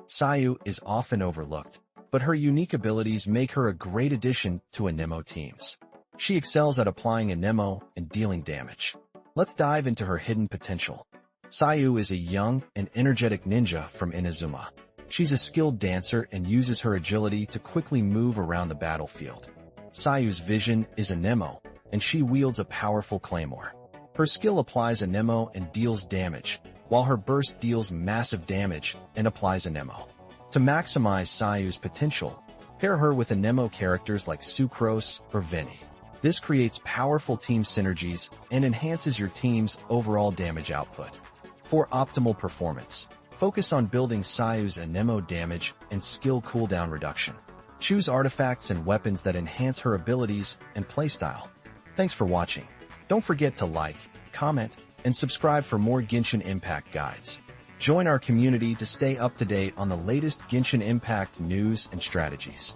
Sayu is often overlooked, but her unique abilities make her a great addition to Anemo teams. She excels at applying Anemo and dealing damage. Let's dive into her hidden potential. Sayu is a young and energetic ninja from Inazuma. She's a skilled dancer and uses her agility to quickly move around the battlefield. Sayu's vision is Anemo, and she wields a powerful claymore. Her skill applies Anemo and deals damage, while her burst deals massive damage and applies Anemo. To maximize Sayu's potential, pair her with Anemo characters like Sucrose or Vinny. This creates powerful team synergies and enhances your team's overall damage output. For optimal performance, focus on building Sayu's Anemo damage and skill cooldown reduction. Choose artifacts and weapons that enhance her abilities and playstyle. Thanks for watching. Don't forget to like, comment, and subscribe for more Genshin Impact guides. Join our community to stay up to date on the latest Genshin Impact news and strategies.